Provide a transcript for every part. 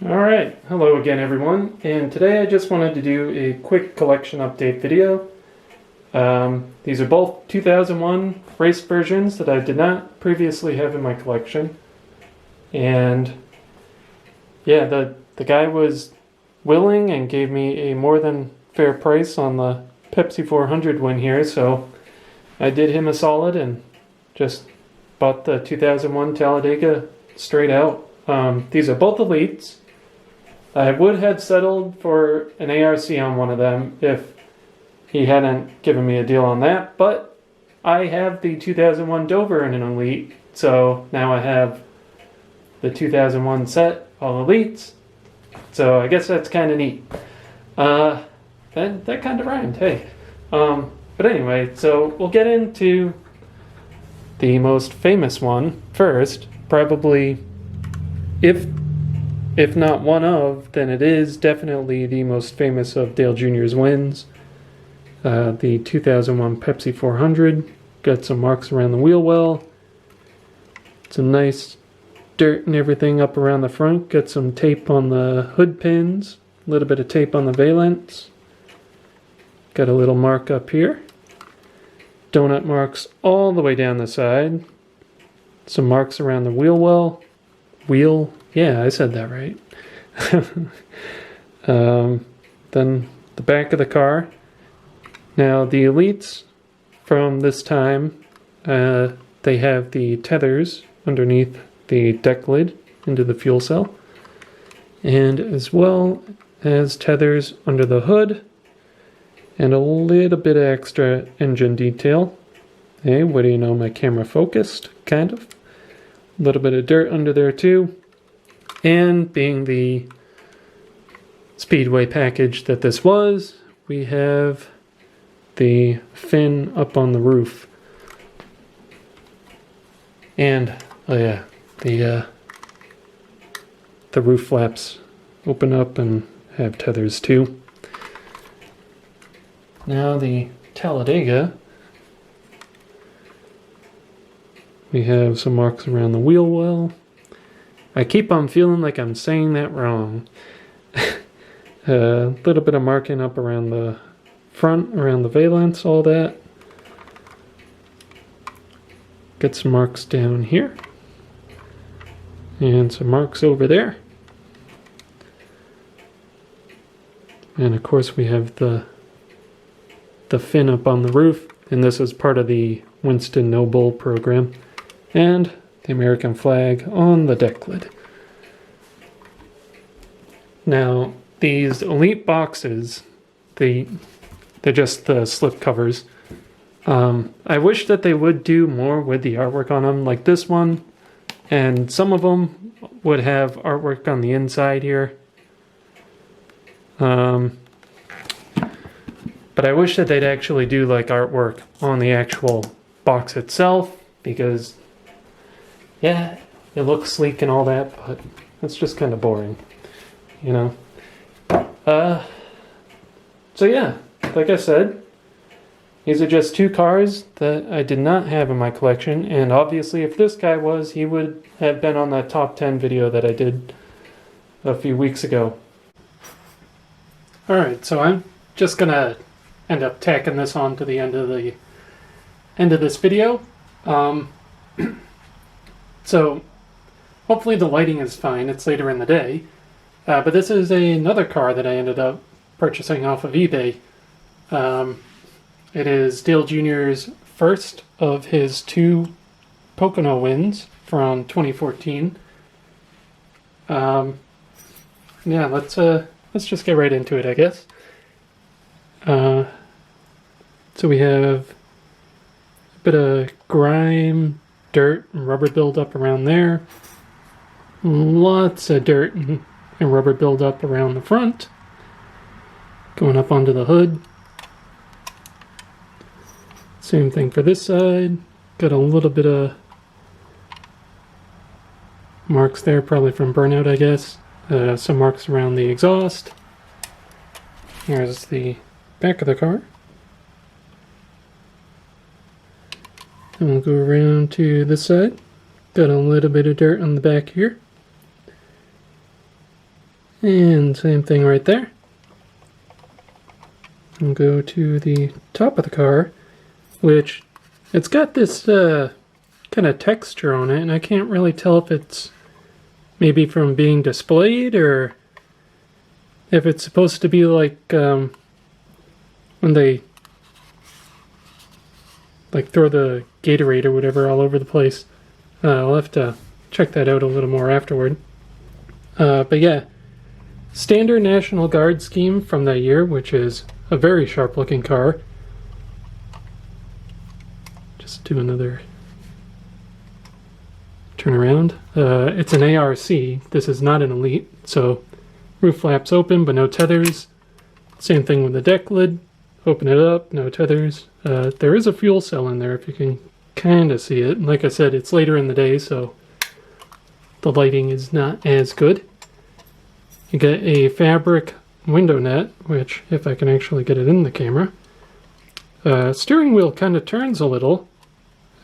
Alright, hello again everyone, and today I just wanted to do a quick collection update video. These are both 2001 race versions that I did not previously have in my collection. And yeah, the guy was willing and gave me a more than fair price on the Pepsi 400 win here, so I did him a solid and just bought the 2001 Talladega straight out. These are both elites. I would have settled for an ARC on one of them if he hadn't given me a deal on that, but I have the 2001 Dover in an elite, so now I have the 2001 set, all elites, so I guess that's kind of neat. That kind of rhymed, hey. But anyway, so we'll get into the most famous one first, probably, if not one of, then it is definitely the most famous of Dale Jr.'s wins. The 2001 Pepsi 400. Got some marks around the wheel well. Some nice dirt and everything up around the front. Got some tape on the hood pins. A little bit of tape on the valence. Got a little mark up here. Donut marks all the way down the side. Some marks around the wheel well. Yeah, I said that right. Then the back of the car. Now the elites from this time, they have the tethers underneath the deck lid into the fuel cell, and as well as tethers under the hood, and a little bit of extra engine detail. Hey, what do you know, my camera focused, kind of. A little bit of dirt under there too. And being the Speedway package that this was, we have the fin up on the roof. And, oh yeah, the roof flaps open up and have tethers too. Now the Talladega, we have some marks around the wheel well. I keep on feeling like I'm saying that wrong. A little bit of marking up around the front, around the valence, all that. Get some marks down here. And some marks over there. And of course we have the fin up on the roof. And this is part of the Winston Noble program. And the American flag on the deck lid. Now, these elite boxes, they're just the slip covers. I wish that they would do more with the artwork on them, like this one, and some of them would have artwork on the inside here. But I wish that they'd actually do like artwork on the actual box itself, because yeah, it looks sleek and all that, but it's just kind of boring, you know. So yeah, like I said, these are just two cars that I did not have in my collection, and obviously if this guy was, he would have been on that top 10 video that I did a few weeks ago. Alright, so I'm just gonna end up tacking this on to the end of this video. So, hopefully the lighting is fine, it's later in the day. But this is another car that I ended up purchasing off of eBay. It is Dale Jr.'s first of his 2 Pocono wins from 2014. Yeah, let's just get right into it, I guess. So we have a bit of grime, dirt and rubber buildup around there. Lots of dirt and rubber buildup around the front. Going up onto the hood. Same thing for this side. Got a little bit of marks there, probably from burnout, I guess. Some marks around the exhaust. Here's the back of the car. And we'll go around to this side. Got a little bit of dirt on the back here. And same thing right there. And go to the top of the car, which it's got this kind of texture on it, and I can't really tell if it's maybe from being displayed or if it's supposed to be like when they like throw the Gatorade or whatever all over the place. I'll have to check that out a little more afterward. But yeah, standard National Guard scheme from that year, which is a very sharp looking car. Just do another turn around. It's an ARC. This is not an Elite, so roof flaps open but no tethers. Same thing with the deck lid. Open it up, no tethers. There is a fuel cell in there if you can kind of see it. And like I said, it's later in the day, so the lighting is not as good. You get a fabric window net, which, if I can actually get it in the camera. Steering wheel kind of turns a little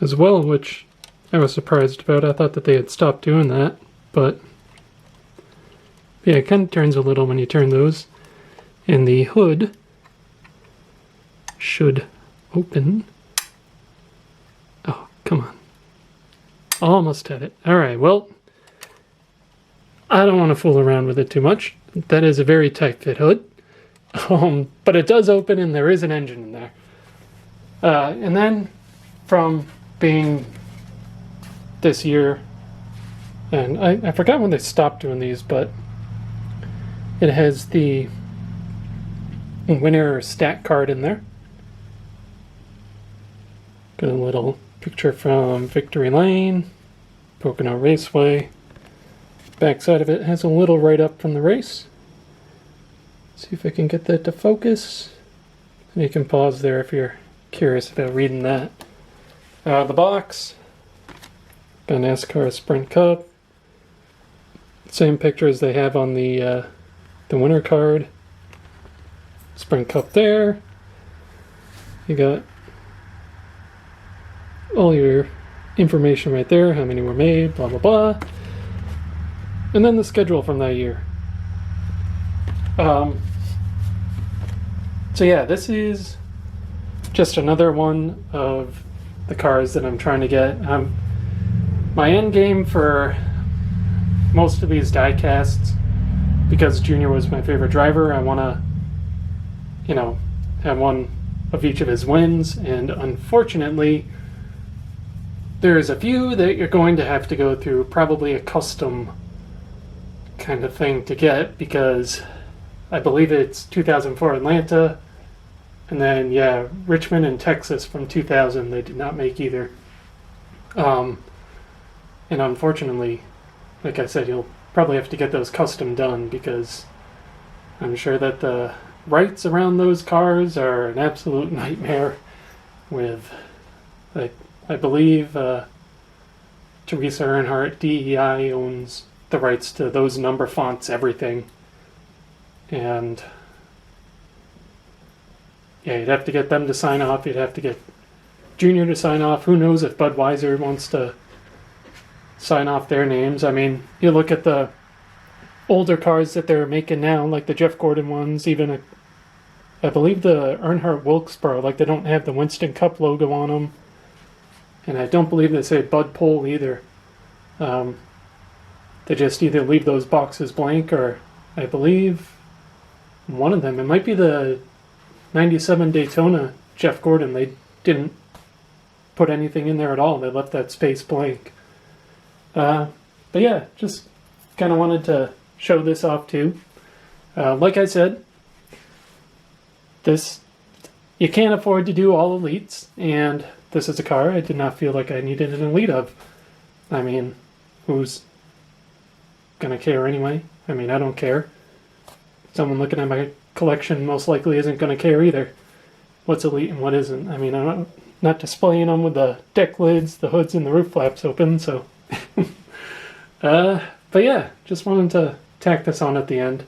as well, which I was surprised about. I thought that they had stopped doing that, but yeah, it kind of turns a little when you turn those. And the hood should open. Oh, come on. Almost had it. Alright, well, I don't want to fool around with it too much. That is a very tight fit hood. But it does open and there is an engine in there. And then from being this year, and I forgot when they stopped doing these, but it has the winner stat card in there. Got a little picture from Victory Lane, Pocono Raceway. Back side of it has a little write-up from the race. See if I can get that to focus. And you can pause there if you're curious about reading that. The box, got an NASCAR Sprint Cup. Same picture as they have on the winner card. Sprint Cup there. You got all your information right there, how many were made, blah blah blah. And then the schedule from that year. So yeah, this is just another one of the cars that I'm trying to get. My end game for most of these die casts, because Junior was my favorite driver, I want to, you know, have one of each of his wins, and unfortunately there's a few that you're going to have to go through probably a custom kind of thing to get, because I believe it's 2004 Atlanta, and then yeah, Richmond and Texas from 2000 they did not make either. And unfortunately, like I said, you'll probably have to get those custom done, because I'm sure that the rights around those cars are an absolute nightmare with, like, I believe Teresa Earnhardt, DEI, owns the rights to those number fonts, everything. And yeah, you'd have to get them to sign off. You'd have to get Junior to sign off. Who knows if Budweiser wants to sign off their names. I mean, you look at the older cars that they're making now, like the Jeff Gordon ones, even I believe the Earnhardt Wilkesboro, like they don't have the Winston Cup logo on them. And I don't believe they say Bud Pole either. They just either leave those boxes blank, or I believe one of them, it might be the 97 Daytona Jeff Gordon, they didn't put anything in there at all. They left that space blank. But yeah, just kind of wanted to show this off too. Like I said, this, you can't afford to do all elites, and this is a car I did not feel like I needed an elite of. I mean, who's gonna care anyway? I mean, I don't care. Someone looking at my collection most likely isn't gonna care either. What's elite and what isn't. I mean, I'm not displaying them with the deck lids, the hoods, and the roof flaps open, so. But yeah, just wanted to tack this on at the end.